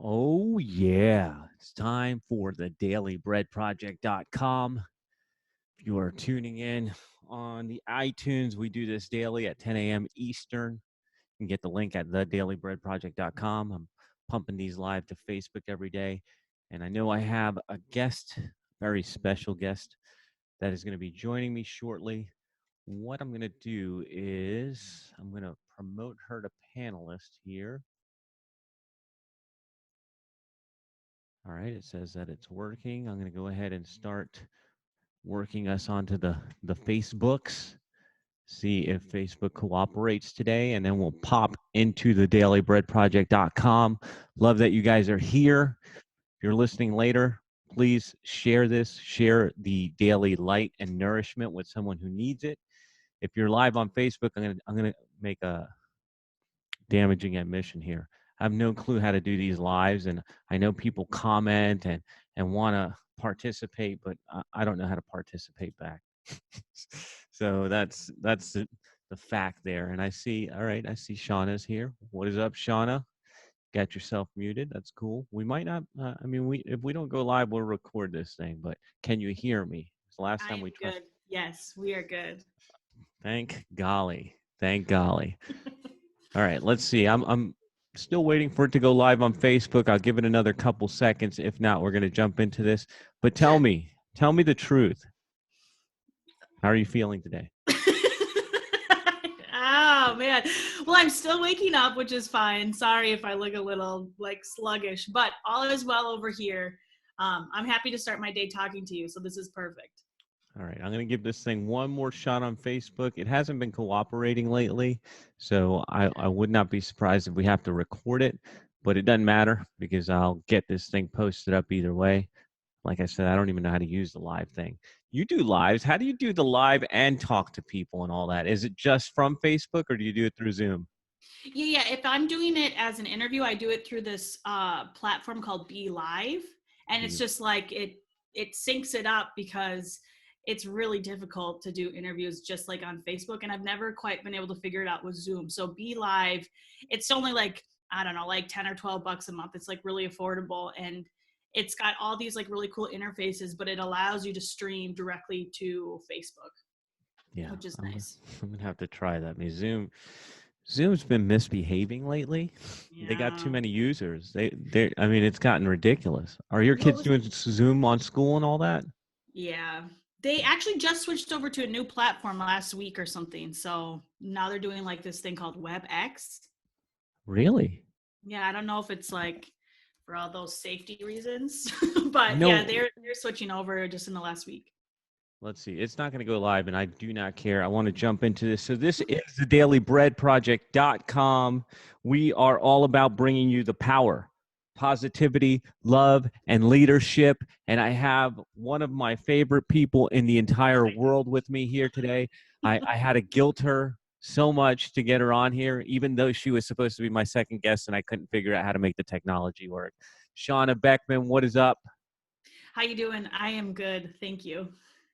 Oh, yeah. It's time for the dailybreadproject.com. If you are tuning in on the iTunes, we do this daily at 10 a.m. Eastern. You can get the link at thedailybreadproject.com. I'm pumping these live to Facebook every day. And I know I have a guest, very special guest, that is going to be joining me shortly. What I'm going to do is I'm going to promote her to panelist here. All right, it says that it's working. I'm going to go ahead and start working us onto the Facebooks, see if Facebook cooperates today, and then we'll pop into the dailybreadproject.com. Love that you guys are here. If you're listening later, please share this, share the daily light and nourishment with someone who needs it. If you're live on Facebook, I'm gonna make a damaging admission here. I have no clue how to do these lives, and I know people comment and want to participate, but I don't know how to participate back. So that's the fact there. And I see, all right, I see Shawna's here. What is up, Shawna? Got yourself muted. That's cool. We might not. I mean, we if we don't go live, we'll record this thing. But can you hear me? It's the last I time am we tried. good. Yes, we are good. Thank golly. Thank golly. All right, let's see. I'm still waiting for it to go live on Facebook. I'll give it another couple seconds. If not, we're going to jump into this. But Sure. tell me the truth. How are you feeling today? Oh man. Well, I'm still waking up, which is fine. Sorry if I look a little like sluggish, but all is well over here. I'm happy to start my day talking to you, so this is perfect. All right, I'm going to give this thing one more shot on Facebook. It hasn't been cooperating lately, so I would not be surprised if we have to record it, but it doesn't matter because I'll get this thing posted up either way. Like I said, I don't even know how to use the live thing. You do lives. How do you do the live and talk to people and all that? Is it just from Facebook or do you do it through Zoom? Yeah. If I'm doing it as an interview, I do it through this platform called Be Live, and it's Be- just like it syncs it up because it's really difficult to do interviews just like on Facebook, and I've never quite been able to figure it out with Zoom. So Be Live, it's only like I don't know, like 10 or 12 bucks a month. It's like really affordable, and it's got all these like really cool interfaces, but it allows you to stream directly to Facebook, Yeah, which is nice. I'm gonna have to try that. I mean, Zoom's been misbehaving lately. They got too Yeah. many users. I mean, it's gotten ridiculous. Are your What kids was doing Zoom on school and all that? Yeah. They actually just switched over to a new platform last week or something. So now they're doing like this thing called WebEx. Really? Yeah, I don't know if it's like for all those safety reasons, You but yeah, know, they're switching over just in the last week. let's see. It's not going to go live, and I do not care. I want to jump into this. So this is the dailybreadproject.com. We are all about bringing you the power, positivity, love, and leadership. And I have one of my favorite people in the entire world with me here today. I had to guilt her so much to get her on here, even though she was supposed to be my second guest, and I couldn't figure out how to make the technology work. Shawna Beckman, what is up? How you doing? I am good. Thank you.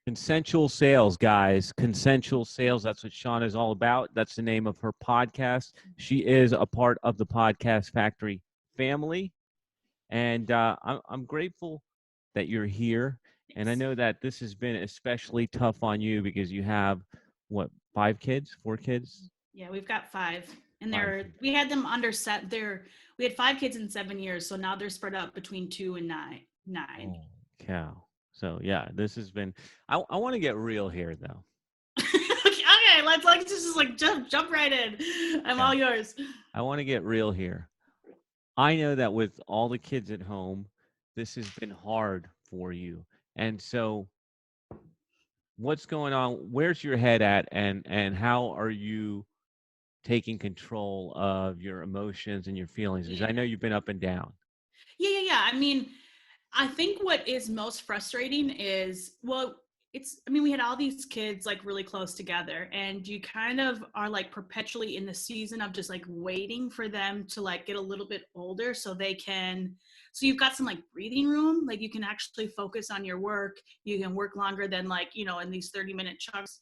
Consensual sales, guys. Consensual sales. That's what Shauna is all about. That's the name of her podcast. She is a part of the Podcast Factory family. And I'm grateful that you're here. And I Thanks. know that this has been especially tough on you because you have, what, 5 kids, 4 kids? Yeah, we've got five. And 5 kids. we had them under set we had 5 kids in 7 years, so now they're spread out between 2 and 9. Oh, cow. So, yeah, this has been, I want to get real here, though. Okay, let's like just like jump right in. I'm Yeah. all yours. I want to get real here. I know that with all the kids at home, this has been hard for you. And so what's going on? Where's your head at and how are you taking control of your emotions and your feelings? Because Yeah. I know you've been up and down. Yeah. I mean, I think what is most frustrating is, well, I mean, we had all these kids like really close together, and you kind of are like perpetually in the season of just like waiting for them to like get a little bit older so you've got some like breathing room, like you can actually focus on your work. You can work longer than like, in these 30-minute chunks.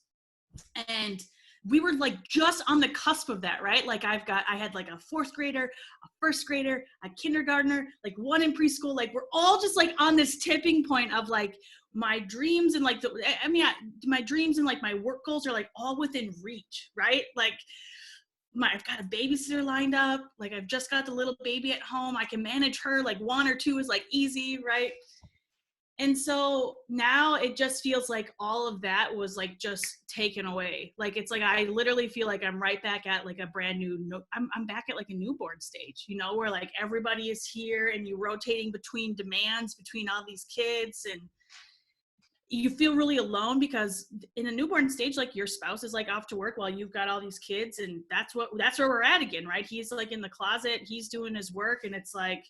And we were like just on the cusp of that, right? Like I had like a fourth grader, a first grader, a kindergartner, like one in preschool. Like we're all just like on this tipping point of like my dreams and like my dreams and like my work goals are like all within reach, right? Like I've got a babysitter lined up. Like I've just got the little baby at home. I can manage her. Like 1 or 2 is like easy, right? And so now it just feels like all of that was like just taken away. Like it's like I literally feel like I'm right back at like a brand new. I'm back at like a newborn stage, you know, where like everybody is here and you're rotating between demands between all these kids, and you feel really alone because in a newborn stage, like your spouse is like off to work while you've got all these kids, and that's where we're at again, right? He's like in the closet, he's doing his work, and it's like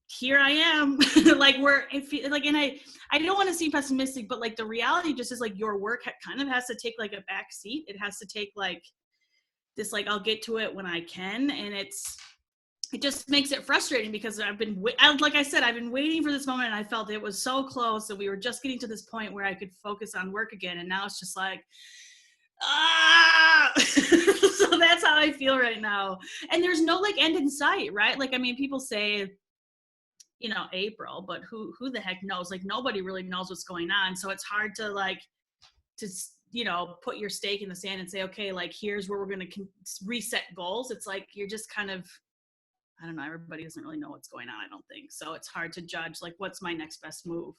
here I am. Like and I don't want to seem pessimistic, but like the reality just is like your work kind of has to take like a back seat. It has to take like this, like I'll get to it when I can, and it just makes it frustrating because like I said, I've been waiting for this moment, and I felt it was so close that we were just getting to this point where I could focus on work again, and now it's just like so that's how I feel right now, and there's no like end in sight, right? Like I mean, people say, you know, April, but who the heck knows? Like nobody really knows what's going on, so it's hard to like to you know put your stake in the sand and say, okay, like here's where we're going to reset goals. It's like you're just kind of, I don't know, everybody doesn't really know what's going on, I don't think, so it's hard to judge like what's my next best move.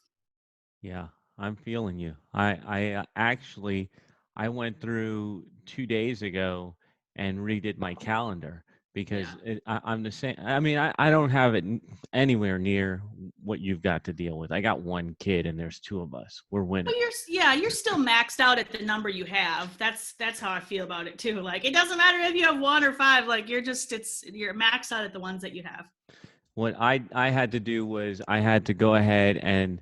Yeah, I'm feeling you. Actually, I went through 2 days ago and redid my calendar because Yeah. I'm the same. I mean, I don't have it anywhere near what you've got to deal with. I got one kid and there's 2 of us. We're But winning. you're still maxed out at the number you have. That's how I feel about it too. Like it doesn't matter if you have 1 or 5, like you're maxed out at the ones that you have. What I had to do was I had to go ahead and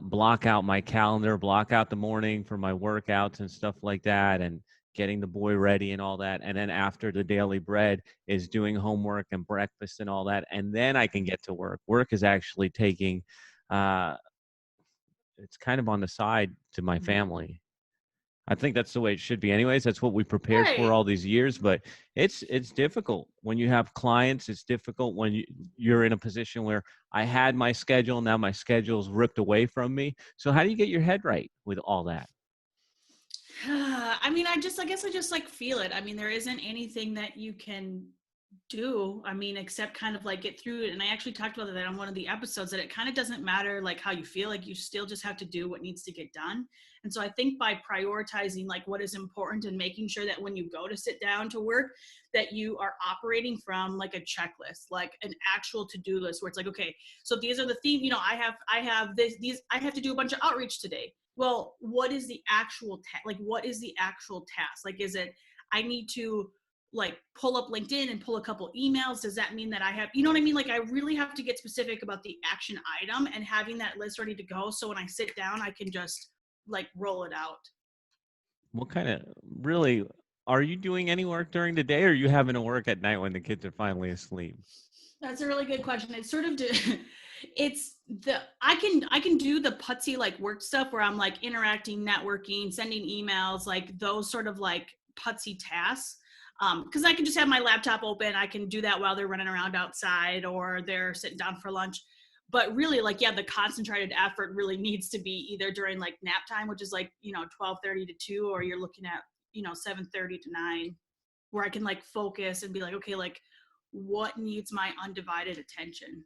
block out my calendar, block out the morning for my workouts and stuff like that, and getting the boy ready and all that. And then after the daily bread is doing homework and breakfast and all that, and then I can get to work. Work is actually taking, uh, it's kind of on the side to my Mhm. family. I think that's the way it should be anyways. That's what we prepared for Right. all these years, but it's difficult when you have clients. It's difficult when you're in a position where I had my schedule, now my schedule's ripped away from me. So how do you get your head right with all that? I mean, I guess I just like feel it. I mean, there isn't anything that you can do, I mean, except kind of like get through it. And I actually talked about that on one of the episodes, that it kind of doesn't matter like how you feel, like you still just have to do what needs to get done. And so I think by prioritizing like what is important and making sure that when you go to sit down to work, that you are operating from like a checklist, like an actual to-do list, where it's like, okay, so these are the themes, you know, I have these I have to do a bunch of outreach today. Well, what is the actual like what is the actual task? Like, is it I need to like pull up LinkedIn and pull a couple emails? Does that mean that I have, you know what I mean? Like I really have to get specific about the action item and having that list ready to go. So when I sit down, I can just like roll it out. What kind of really are you doing any work during the day, or are you having to work at night when the kids are finally asleep? That's a really good question. It's sort of it's the I can do the putsy like work stuff where I'm like interacting, networking, sending emails, like those sort of like putsy tasks. Because I can just have my laptop open. I can do that while they're running around outside or they're sitting down for lunch. But really, like, yeah, the concentrated effort really needs to be either during like nap time, which is like, you know, 12:30 to 2, or you're looking at, you know, 7:30 to 9, where I can like focus and be like, okay, like what needs my undivided attention.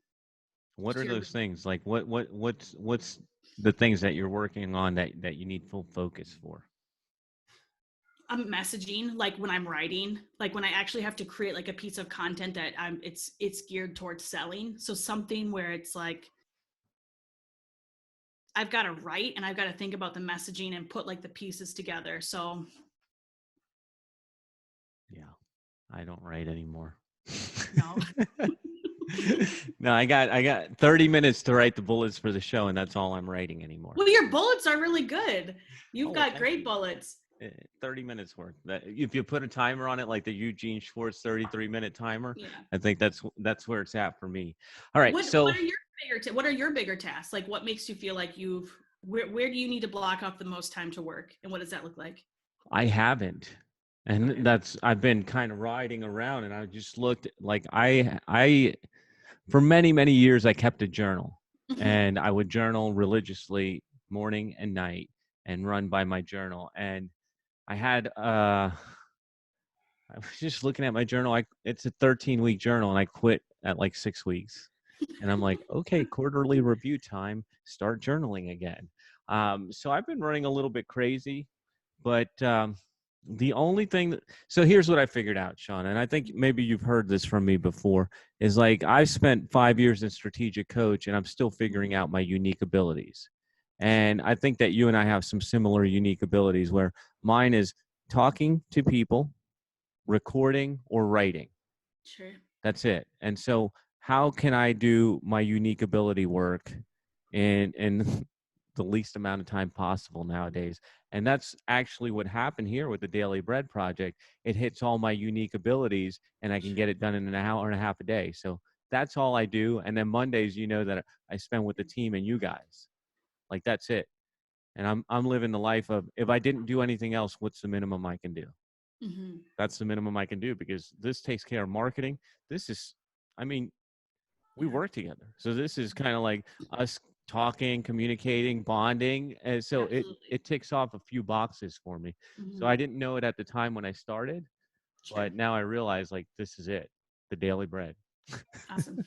What are Here, those things? Like what's the things that you're working on that you need full focus for? I'm messaging, like when I'm writing, like when I actually have to create like a piece of content that it's geared towards selling. So something where it's like I've got to write and I've got to think about the messaging and put like the pieces together. So Yeah, I don't write anymore. no. No, I got 30 minutes to write the bullets for the show, and that's all I'm writing anymore. Well, your bullets are really good. Oh, You've well, got thank great you. bullets. 30 minutes worth. That if you put a timer on it, like the Eugene Schwartz 33-minute timer, Yeah. I think that's where it's at for me. All right, What so are your what are your bigger tasks? Like what makes you feel like where do you need to block off the most time to work, and what does that look like? I haven't. And Okay. that's I've been kind of riding around, and I just looked like I for many years I kept a journal, Mhm. and I would journal religiously morning and night and run by my journal. And I had I was just looking at my journal. It's a 13-week journal, and I quit at like 6 weeks. And I'm like, okay, quarterly review time. Start journaling again. So I've been running a little bit crazy, but the only thing so here's what I figured out, Sean, and I think maybe you've heard this from me before, is like I've spent 5 years in strategic coach, and I'm still figuring out my unique abilities. Sure. And I think that you and I have some similar unique abilities where mine is talking to people, recording, or writing. Sure. That's it. And so how can I do my unique ability work in the least amount of time possible nowadays? And that's actually what happened here with the Daily Bread Project. It hits all my unique abilities, and I can Sure. get it done in an hour and a half a day. So that's all I do. And then Mondays, that I spend with the team and you guys. Like that's it. And I'm living the life of, if I didn't do anything else, what's the minimum I can do? Hmm. That's the minimum I can do, because this takes care of marketing. This is, I mean, we Yeah. work together. So this is kind of like us talking, communicating, bonding. And so Absolutely. it ticks off a few boxes for me. So Hmm. I didn't know it at the time when I started, Sure. but now I realize like this is it, the daily bread. Awesome.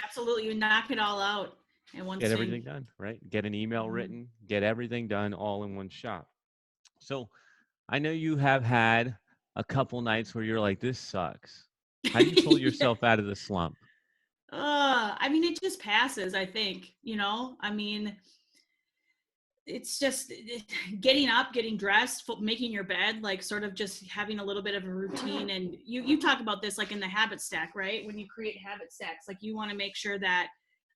Absolutely. You knock it all out in one Get swing. everything done, right? Get an email Hmm. written, get everything done all in one shot. So I know you have had a couple nights where you're like, this sucks. How do you pull Yeah. yourself out of the slump? I mean, it just passes, I think, I mean, it's just getting up, getting dressed, making your bed, like sort of just having a little bit of a routine. And you talk about this like in the habit stack, right? When you create habit stacks, like you want to make sure that,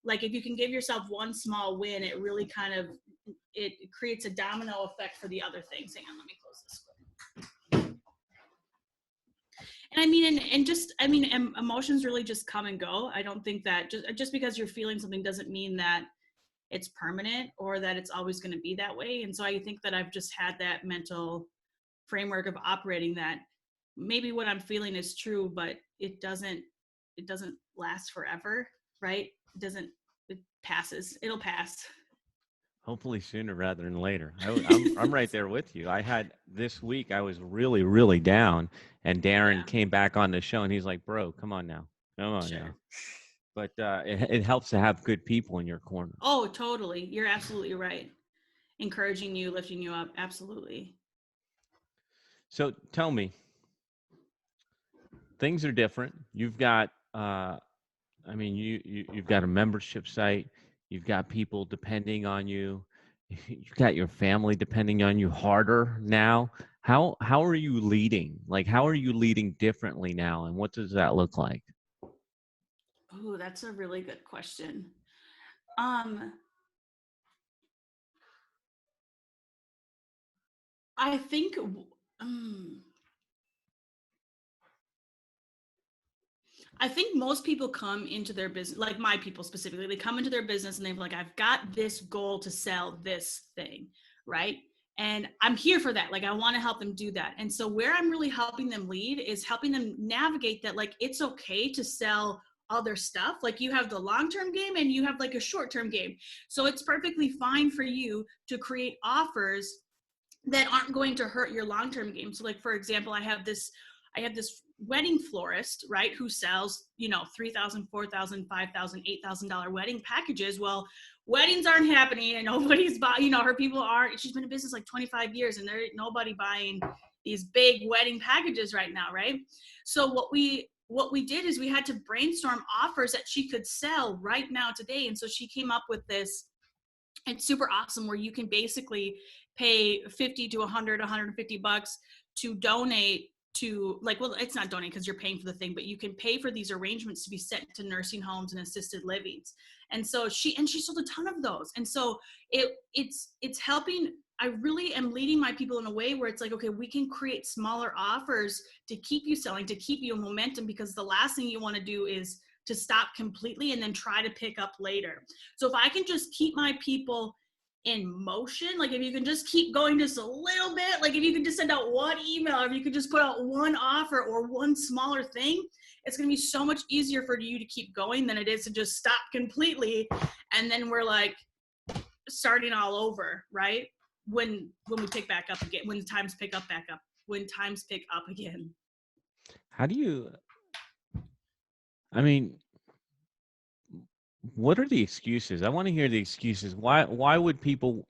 like, if you can give yourself one small win, it really kind of, it creates a domino effect for the other things. Hang on, let me close this. And I mean, and just, I mean, emotions really just come and go. I don't think that just because you're feeling something doesn't mean that it's permanent or that it's always going to be that way. And so I think that I've just had that mental framework of operating that maybe what I'm feeling is true, but it doesn't last forever, right? It passes. It'll pass. Hopefully sooner rather than later. I'm right there with you. I had this week, I was really down, and Darren Yeah, came back on the show, and he's like, "Bro, come on now." sure. But it helps to have good people in your corner. Oh, totally. You're absolutely right. Encouraging you, lifting you up. Absolutely. So tell me, things are different. You've got I mean, you've got a membership site. You've got people depending on you. You've got your family depending on you harder now. How are you leading? Like, how are you leading differently now, and what does that look like? Oh, that's a really good question. Um, I think um, I think most people come into their business, like my people specifically, they come into their business and they're like, I've got this goal to sell this thing, right? And I'm here for that. Like, I want to help them do that. And so, where I'm really helping them lead is helping them navigate that, like, it's okay to sell other stuff. Like, you have the long term game and you have like a short term game. So, it's perfectly fine for you to create offers that aren't going to hurt your long-term game. So like, for example, I have this wedding florist, right, who sells, $3,000, $4,000, $5,000, $8,000 wedding packages. Well, weddings aren't happening and nobody's buying, her people aren't, she's been in business like 25 years and there ain't nobody buying these big wedding packages right now, right? So what we did is we had to brainstorm offers that she could sell right now today. And so she came up with this. It's super awesome where you can basically pay 50 to 100, 150 bucks to donate to, like, well, it's not donate because you're paying for the thing, but you can pay for these arrangements to be sent to nursing homes and assisted livings. And so she sold a ton of those. And so it's helping. I really am leading my people in a way where it's like, okay, we can create smaller offers to keep you selling, to keep you in momentum, because the last thing you want to do is to stop completely and then try to pick up later. So if I can just keep my people in motion, like if you can just keep going just a little bit, like if you can just send out one email, or if you could just put out one offer or one smaller thing, it's going to be so much easier for you to keep going than it is to just stop completely. And then we're like starting all over, right? When we pick back up again, when the times pick up back up, when times pick up again. How do you, I mean, what are the excuses? I want to hear the excuses. Why would people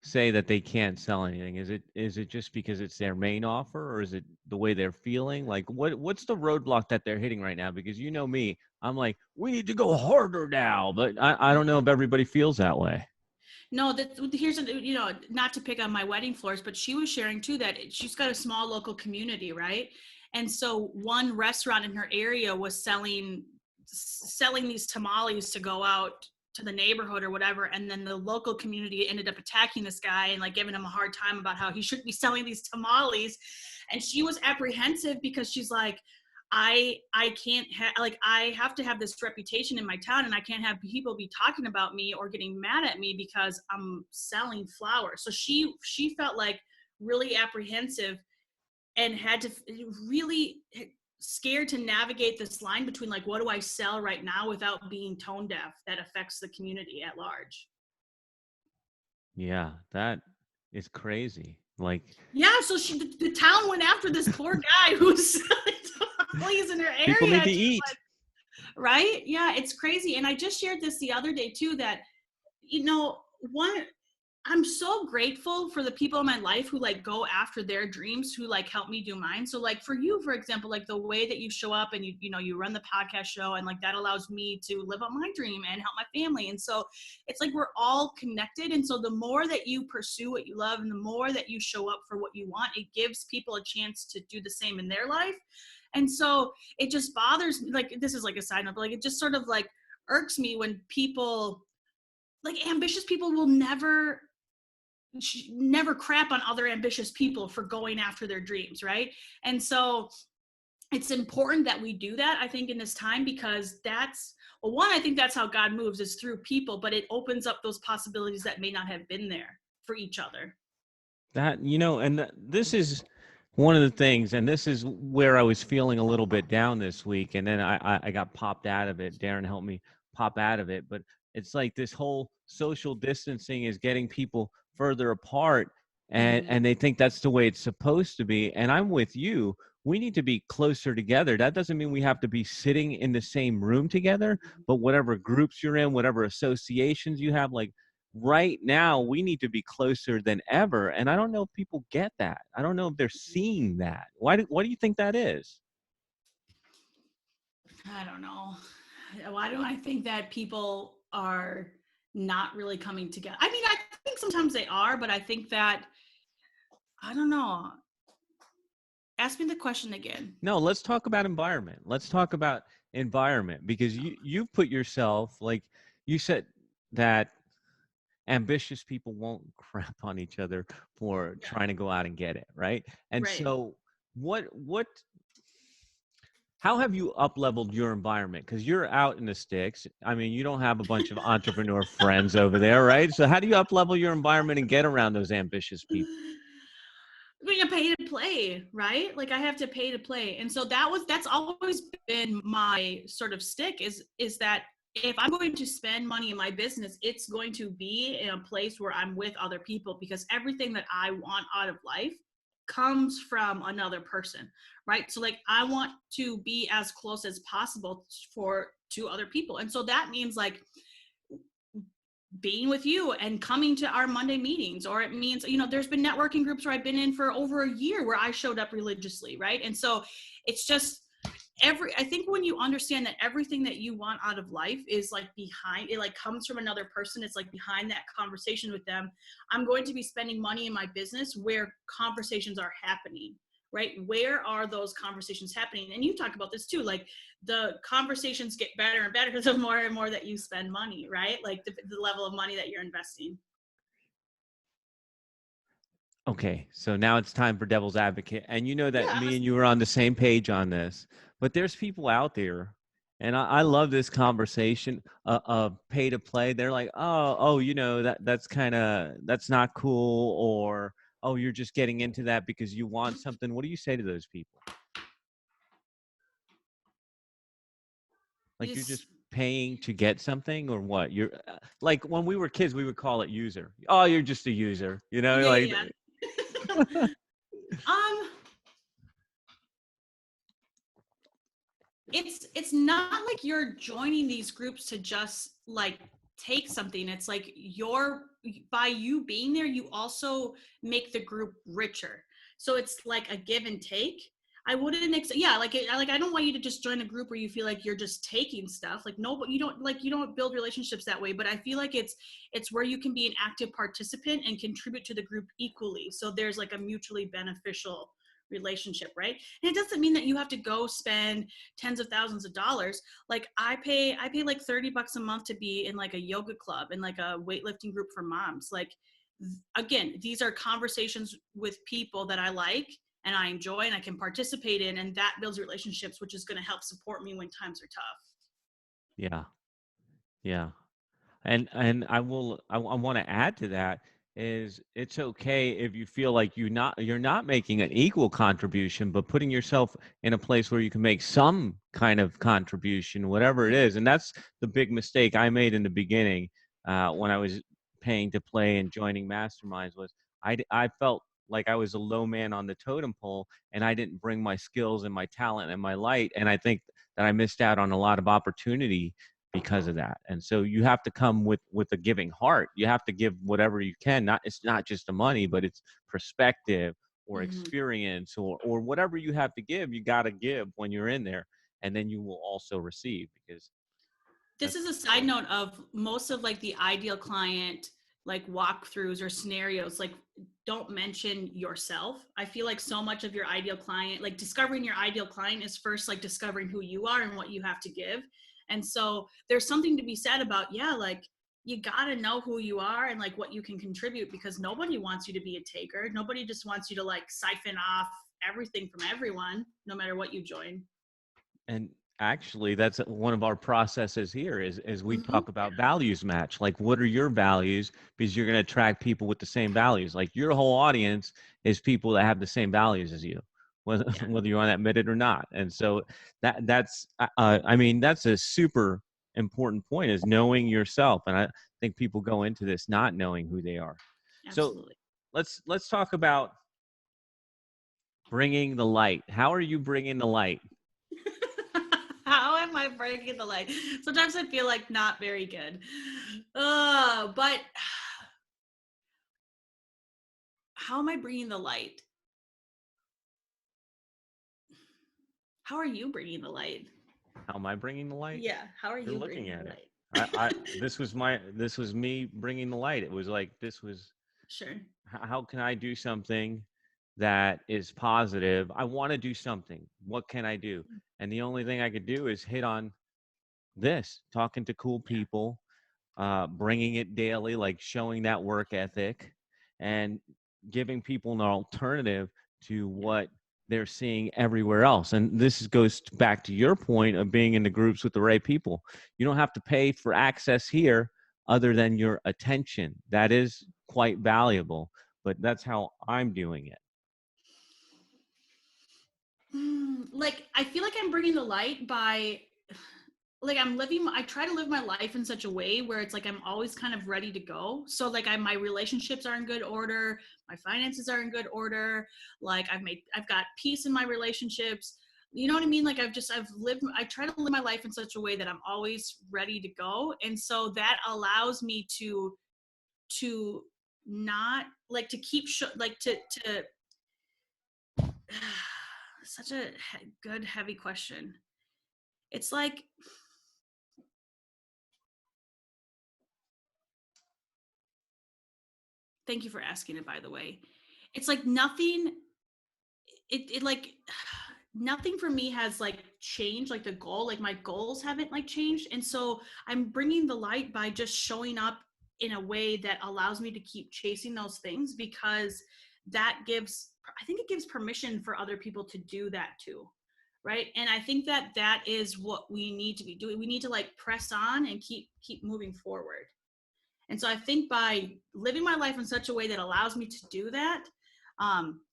say that they can't sell anything? Is it just because it's their main offer, or is it the way they're feeling? Like what's the roadblock that they're hitting right now? Because you know me, I'm like, we need to go harder now, but I don't know if everybody feels that way. No, that here's not to pick on my wedding floors, but she was sharing too that she's got a small local community, right? And so one restaurant in her area was selling these tamales to go out to the neighborhood or whatever, and then the local community ended up attacking this guy and like giving him a hard time about how he shouldn't be selling these tamales. And she was apprehensive because she's like, I can't like I have to have this reputation in my town, and I can't have people be talking about me or getting mad at me because I'm selling flowers. So she felt like really apprehensive and had to really scared to navigate this line between like, what do I sell right now without being tone deaf that affects the community at large. Yeah, that is crazy. Like Yeah, so the town went after this poor guy who's selling tamales in her people need area. to eat. Right? Yeah, it's crazy. And I just shared this the other day too, that one, I'm so grateful for the people in my life who like go after their dreams, who like help me do mine. So like for you, for example, like the way that you show up and you run the podcast show, and like that allows me to live out my dream and help my family. And so it's like we're all connected. And so the more that you pursue what you love and the more that you show up for what you want, it gives people a chance to do the same in their life. And so it just bothers me. Like, this is like a side note, but like it just sort of like irks me when people, like ambitious people, will never crap on other ambitious people for going after their dreams, right? And so it's important that we do that, I think, in this time, because I think that's how God moves, is through people, but it opens up those possibilities that may not have been there for each other. That, and this is one of the things, and this is where I was feeling a little bit down this week, and then I got popped out of it. Darren helped me pop out of it, but it's like this whole social distancing is getting people further apart, and Mm-hmm. and they think that's the way it's supposed to be. And I'm with you. We need to be closer together. That doesn't mean we have to be sitting in the same room together, but whatever groups you're in, whatever associations you have, like right now we need to be closer than ever, and I don't know if people get that. I don't know if they're seeing that. What do you think that is? I don't know. Why do I think that people are not really coming together? I mean, I think sometimes they are, but I think that, I don't know. Ask me the question again. No, let's talk about environment. Let's talk about environment, because you've put yourself, like you said, that ambitious people won't crap on each other for Yeah. trying to go out and get it, right? And Right. so what how have you up leveled your environment? Because you're out in the sticks. I mean, you don't have a bunch of entrepreneur friends over there, right? So how do you up level your environment and get around those ambitious people? I mean, I pay to play, right? Like I have to pay to play. And so that's always been my sort of stick, is that if I'm going to spend money in my business, it's going to be in a place where I'm with other people, because everything that I want out of life comes from another person, right? So like I want to be as close as possible to other people. And so that means like being with you and coming to our Monday meetings, or it means, there's been networking groups where I've been in for over a year where I showed up religiously, right? And so it's just I think when you understand that everything that you want out of life is like behind it, like comes from another person, it's like behind that conversation with them. I'm going to be spending money in my business where conversations are happening, right? Where are those conversations happening? And you talk about this too, like the conversations get better and better the more and more that you spend money, right? Like the level of money that you're investing. Okay, so now it's time for devil's advocate. And you know that Yeah, me and you are on the same page on this, but there's people out there And I love this conversation of pay to play. They're like, oh, that's kind of that's not cool, or oh, you're just getting into that because you want something. What do you say to those people? You Like you're just, just paying to get something, or what? You're like when we were kids, we would call it user. Oh, you're just a user, yeah, like. yeah, yeah. um, it's not like you're joining these groups to just like take something. It's like by you being there, you also make the group richer. So it's like a give and take. I wouldn't yeah, like I don't want you to just join a group where you feel like you're just taking stuff. Like no, but you don't build relationships that way. But I feel like it's where you can be an active participant and contribute to the group equally. So there's like a mutually beneficial relationship, right? And it doesn't mean that you have to go spend tens of thousands of dollars. Like I pay like $30 a month to be in like a yoga club and like a weightlifting group for moms. Like again, these are conversations with people that I like and I enjoy and I can participate in, and that builds relationships, which is going to help support me when times are tough. Yeah, yeah. And I want to add to that is it's okay if you feel like you're not making an equal contribution, but putting yourself in a place where you can make some kind of contribution, whatever it is. And that's the big mistake I made in the beginning when I was paying to play and joining masterminds was I felt like I was a low man on the totem pole, and I didn't bring my skills and my talent and my light, and I think that I missed out on a lot of opportunity because of that. And so you have to come with a giving heart. You have to give whatever you can. Not It's not just the money, but it's perspective or Mm-hmm. experience or whatever you have to give. You got to give when you're in there, and then you will also receive, because This that's is a the side goal. note of most of like the ideal client like walkthroughs or scenarios, like don't mention yourself. I feel like so much of your ideal client, like discovering your ideal client is first like discovering who you are and what you have to give. And so there's something to be said about, yeah, like you got to know who you are and like what you can contribute, because nobody wants you to be a taker. Nobody just wants you to like siphon off everything from everyone, no matter what you join. And actually, that's one of our processes here is we Mm-hmm. talk about values match. Like, what are your values? Because you're going to attract people with the same values. Like, your whole audience is people that have the same values as you, whether Yeah, whether you want to admit it or not. And so I mean, that's a super important point, is knowing yourself. And I think people go into this not knowing who they are. So absolutely. let's talk about bringing the light. How are you bringing the light? How am I breaking the light? Sometimes I feel like not very good. But how am I bringing the light? How are you bringing the light? How am I bringing the light? Yeah, how are You're you looking bringing at the it. light? I this was me bringing the light. It was like, this was, Sure. how can I do something that is positive? I want to do something. What can I do? And the only thing I could do is hit on this, talking to cool Yeah. people, bringing it daily, like showing that work ethic, and giving people an alternative to Yeah. what they're seeing everywhere else. And this goes back to your point of being in the groups with the right people. You don't have to pay for access here other than your attention. That is quite valuable, but that's how I'm doing it. Like I feel like I'm bringing the light by like I try to live my life in such a way where it's like I'm always kind of ready to go. So like my relationships are in good order, my finances are in good order, like I've got peace in my relationships. You know what I mean? Like I try to live my life in such a way that I'm always ready to go. And so that allows me to not like to keep like to such a good heavy question. It's like, thank you for asking it, by the way. It's like nothing, it like, nothing for me has like changed, like the goal, like my goals haven't like changed. And so I'm bringing the light by just showing up in a way that allows me to keep chasing those things, because that gives, I think it gives permission for other people to do that too. right? And I think that that is what we need to be doing. We need to like press on and keep moving forward. And so I think by living my life in such a way that allows me to do that,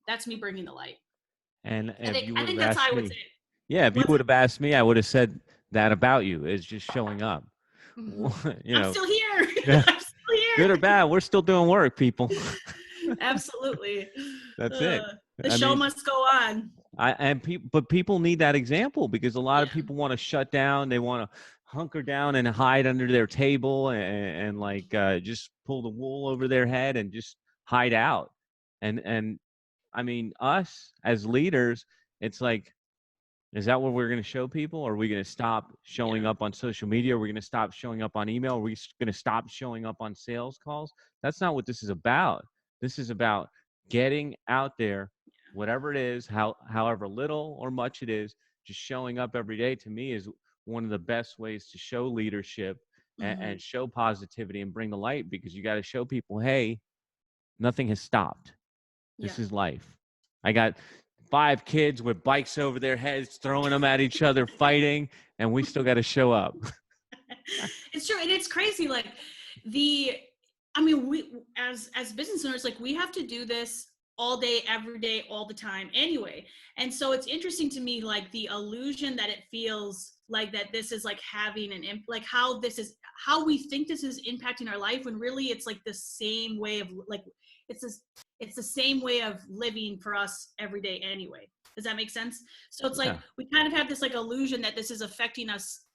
that's me bringing the light. And I if think you I would have think that's how asked I would say me, it. yeah, if you What's would have asked me, I would have said that about you, is just showing up. mm-hmm. You I'm know, still here. yeah, I'm still good or here. bad, we're still doing work, people. Absolutely. That's it. Uh, the I show mean, must go on. but people need that example, because a lot Yeah. of people want to shut down. They want to hunker down and hide under their table, and like just pull the wool over their head and just hide out. And I mean, us as leaders, it's like, is that what we're going to show people? Are we going to stop showing Yeah. up on social media? Are we going to stop showing up on email? Are we going to stop showing up on sales calls? That's not what this is about. This is about getting out there, whatever it is, however little or much it is, just showing up every day, to me, is one of the best ways to show leadership, Mm-hmm. and show positivity and bring the light, because you got to show people, hey, nothing has stopped. Yeah. This is life. I got 5 kids with bikes over their heads, throwing them at each other, fighting, and we still got to show up. It's true, and it's crazy. Like the, I mean, we as business owners, like we have to do this all day, every day, all the time, anyway. And so it's interesting to me, like the illusion that it feels like that this is like having an like how this is how we think this is impacting our life, when really it's like the same way of like it's this it's the same way of living for us every day anyway. Does that make sense? So it's like Yeah, we kind of have this like illusion that this is affecting us,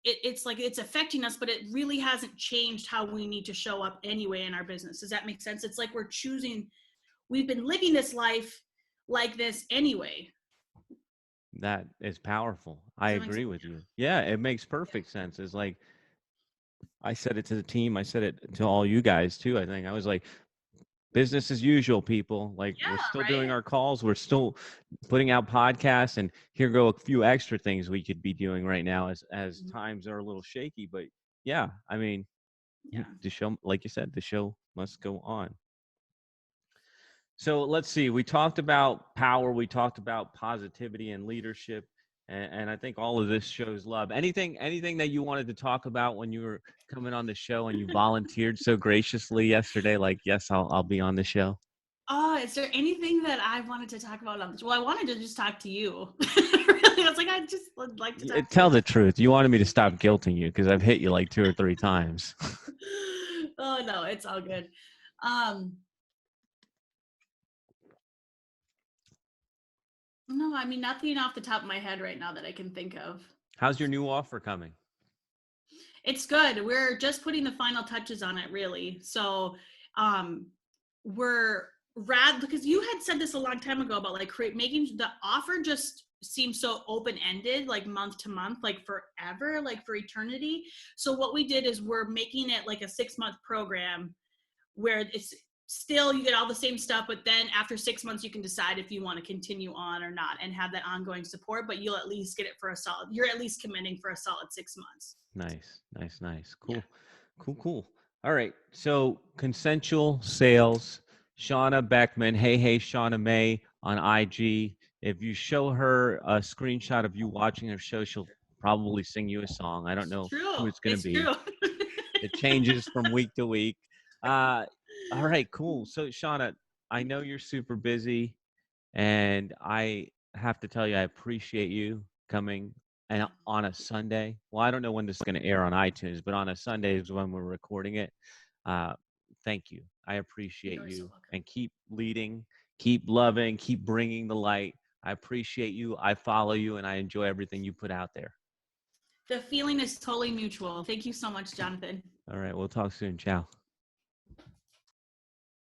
it's like it's affecting us, but it really hasn't changed how we need to show up anyway in our business. Does that make sense? It's like we're choosing, we've been living this life like this anyway. that is powerful. I Does that make agree sense? with you. Yeah, it makes perfect sense. It's like, I said it to the team, I said it to all you guys too. I think I was like, business as usual, people. Like, we're Yeah, still doing right. our calls, we're still putting out podcasts, and here go a few extra things we could be doing right now, as Mhm. times are a little shaky. But yeah, I mean, Yeah. the show, like you said, the show must go on. So let's see. We talked about power. We talked about positivity and leadership, and I think all of this shows love. Anything that you wanted to talk about when you were coming on the show and you volunteered so graciously yesterday? Like, yes, I'll be on the show. Oh, is there anything that I wanted to talk about on this? Well, I wanted to just talk to you. Really, I was like, I just would like to talk to Tell you. the truth. You wanted me to stop guilting you because I've hit you like 2 or 3 times. Oh no, it's all good. Um, no, I mean nothing off the top of my head right now that I can think of. How's your new offer coming? It's good. We're just putting the final touches on it, really. So, um, we're rad because you had said this a long time ago about like making the offer just seems so open ended, like month to month, like forever, like for eternity. So what we did is we're making it like a 6-month program where it's still you get all the same stuff, but then after 6 months you can decide if you want to continue on or not and have that ongoing support, but you'll at least get it for a solid, you're at least committing for a solid 6 months. Nice, nice, nice. Yeah. Cool, cool, cool. All right. So consensual sales, Shawna Beckman. Hey, hey, Shawna May on IG. If you show her a screenshot of you watching her show, she'll probably sing you a song. I don't It's know true. who it's going to It's be. true. It changes from week to week. Uh, all right, cool. So, Shawna, I know you're super busy. And I have to tell you, I appreciate you coming and on a Sunday. Well, I don't know when this is going to air on iTunes, but on a Sunday is when we're recording it. Uh, Thank you. I appreciate You're so you, welcome. and keep leading, keep loving, keep bringing the light. I appreciate you. I follow you, and I enjoy everything you put out there. The feeling is totally mutual. Thank you so much, Jonathan. All right. We'll talk soon. Ciao.